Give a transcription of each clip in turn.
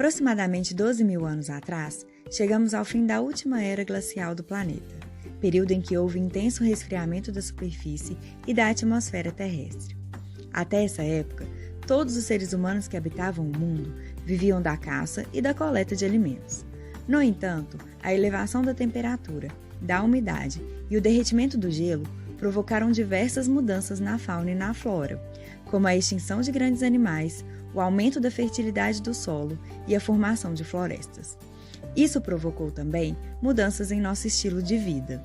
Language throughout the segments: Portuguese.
aproximadamente 12 mil anos atrás, chegamos ao fim da última era glacial do planeta, período em que houve intenso resfriamento da superfície e da atmosfera terrestre. Até essa época, todos os seres humanos que habitavam o mundo viviam da caça e da coleta de alimentos. No entanto, a elevação da temperatura, da umidade e o derretimento do gelo provocaram diversas mudanças na fauna e na flora, como a extinção de grandes animais, o aumento da fertilidade do solo e a formação de florestas. Isso provocou também mudanças em nosso estilo de vida.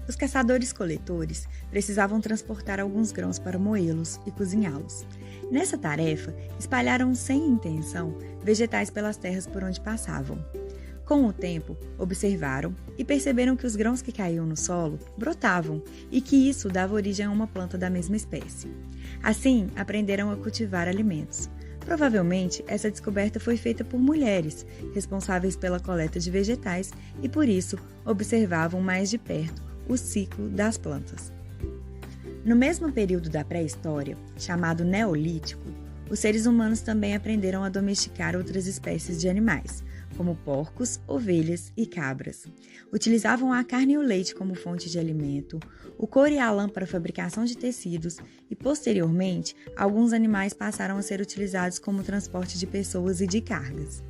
Os caçadores-coletores precisavam transportar alguns grãos para moê-los e cozinhá-los. Nessa tarefa, espalharam sem intenção vegetais pelas terras por onde passavam. Com o tempo, observaram e perceberam que os grãos que caíam no solo brotavam e que isso dava origem a uma planta da mesma espécie. Assim, aprenderam a cultivar alimentos. Provavelmente, essa descoberta foi feita por mulheres, responsáveis pela coleta de vegetais e, por isso, observavam mais de perto o ciclo das plantas. No mesmo período da pré-história, chamado Neolítico, os seres humanos também aprenderam a domesticar outras espécies de animais, como porcos, ovelhas e cabras. Utilizavam a carne e o leite como fonte de alimento, o couro e a lã para a fabricação de tecidos e, posteriormente, alguns animais passaram a ser utilizados como transporte de pessoas e de cargas.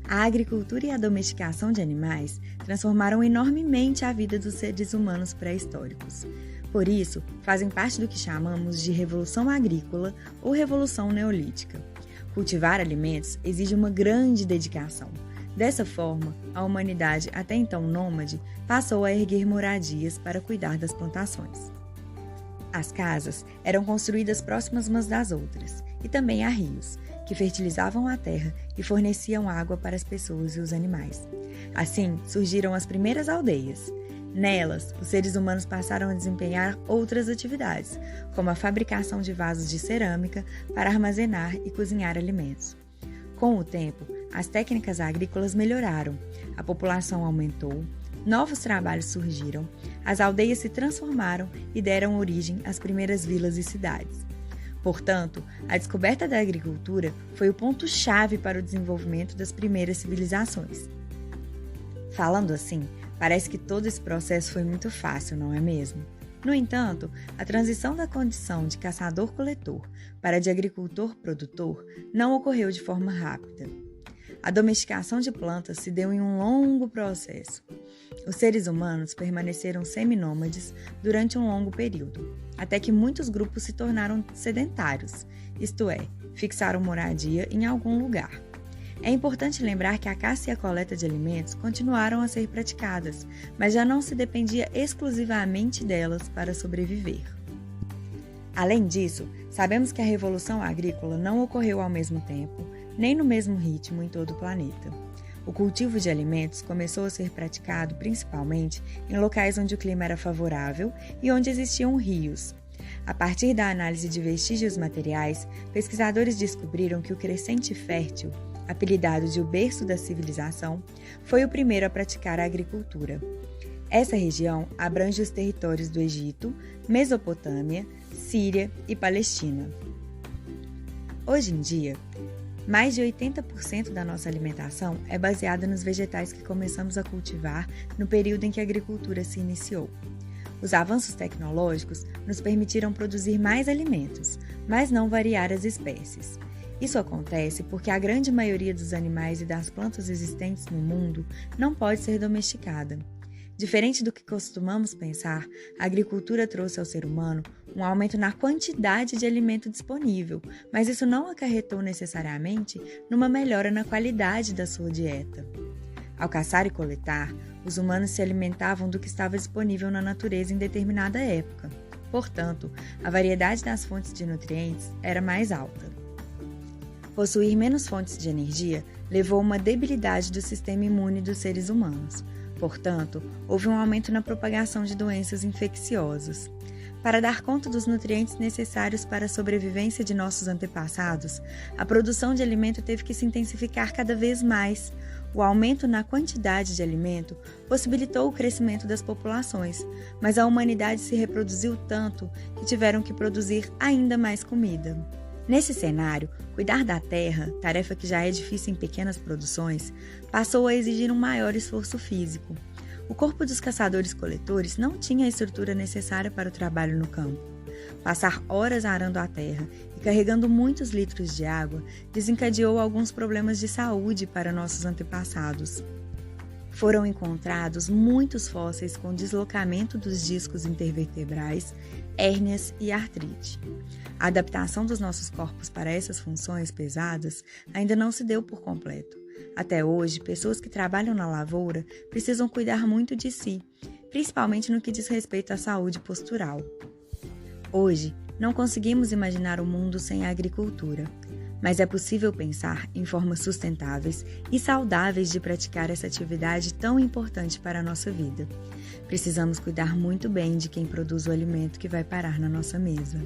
A agricultura e a domesticação de animais transformaram enormemente a vida dos seres humanos pré-históricos. Por isso, fazem parte do que chamamos de Revolução Agrícola ou Revolução Neolítica. Cultivar alimentos exige uma grande dedicação. Dessa forma, a humanidade, até então nômade, passou a erguer moradias para cuidar das plantações. As casas eram construídas próximas umas das outras, e também há rios, que fertilizavam a terra e forneciam água para as pessoas e os animais. Assim, surgiram as primeiras aldeias. Nelas, os seres humanos passaram a desempenhar outras atividades, como a fabricação de vasos de cerâmica para armazenar e cozinhar alimentos. Com o tempo, as técnicas agrícolas melhoraram, a população aumentou, novos trabalhos surgiram, as aldeias se transformaram e deram origem às primeiras vilas e cidades. Portanto, a descoberta da agricultura foi o ponto-chave para o desenvolvimento das primeiras civilizações. Falando assim, parece que todo esse processo foi muito fácil, não é mesmo? No entanto, a transição da condição de caçador-coletor para a de agricultor-produtor não ocorreu de forma rápida. A domesticação de plantas se deu em um longo processo. Os seres humanos permaneceram seminômades durante um longo período, até que muitos grupos se tornaram sedentários, isto é, fixaram moradia em algum lugar. É importante lembrar que a caça e a coleta de alimentos continuaram a ser praticadas, mas já não se dependia exclusivamente delas para sobreviver. Além disso, sabemos que a Revolução Agrícola não ocorreu ao mesmo tempo, nem no mesmo ritmo em todo o planeta. O cultivo de alimentos começou a ser praticado principalmente em locais onde o clima era favorável e onde existiam rios. A partir da análise de vestígios materiais, pesquisadores descobriram que o Crescente Fértil, apelidado de o berço da civilização, foi o primeiro a praticar a agricultura. Essa região abrange os territórios do Egito, Mesopotâmia, Síria e Palestina. Hoje em dia, mais de 80% da nossa alimentação é baseada nos vegetais que começamos a cultivar no período em que a agricultura se iniciou. Os avanços tecnológicos nos permitiram produzir mais alimentos, mas não variar as espécies. Isso acontece porque a grande maioria dos animais e das plantas existentes no mundo não pode ser domesticada. Diferente do que costumamos pensar, a agricultura trouxe ao ser humano um aumento na quantidade de alimento disponível, mas isso não acarretou necessariamente numa melhora na qualidade da sua dieta. Ao caçar e coletar, os humanos se alimentavam do que estava disponível na natureza em determinada época. Portanto, a variedade das fontes de nutrientes era mais alta. Possuir menos fontes de energia levou a uma debilidade do sistema imune dos seres humanos. Portanto, houve um aumento na propagação de doenças infecciosas. Para dar conta dos nutrientes necessários para a sobrevivência de nossos antepassados, a produção de alimento teve que se intensificar cada vez mais. O aumento na quantidade de alimento possibilitou o crescimento das populações, mas a humanidade se reproduziu tanto que tiveram que produzir ainda mais comida. Nesse cenário, cuidar da terra, tarefa que já é difícil em pequenas produções, passou a exigir um maior esforço físico. O corpo dos caçadores-coletores não tinha a estrutura necessária para o trabalho no campo. Passar horas arando a terra e carregando muitos litros de água desencadeou alguns problemas de saúde para nossos antepassados. Foram encontrados muitos fósseis com deslocamento dos discos intervertebrais, hérnias e artrite. A adaptação dos nossos corpos para essas funções pesadas ainda não se deu por completo. Até hoje, pessoas que trabalham na lavoura precisam cuidar muito de si, principalmente no que diz respeito à saúde postural. Hoje, não conseguimos imaginar o mundo sem a agricultura, mas é possível pensar em formas sustentáveis e saudáveis de praticar essa atividade tão importante para a nossa vida. Precisamos cuidar muito bem de quem produz o alimento que vai parar na nossa mesa.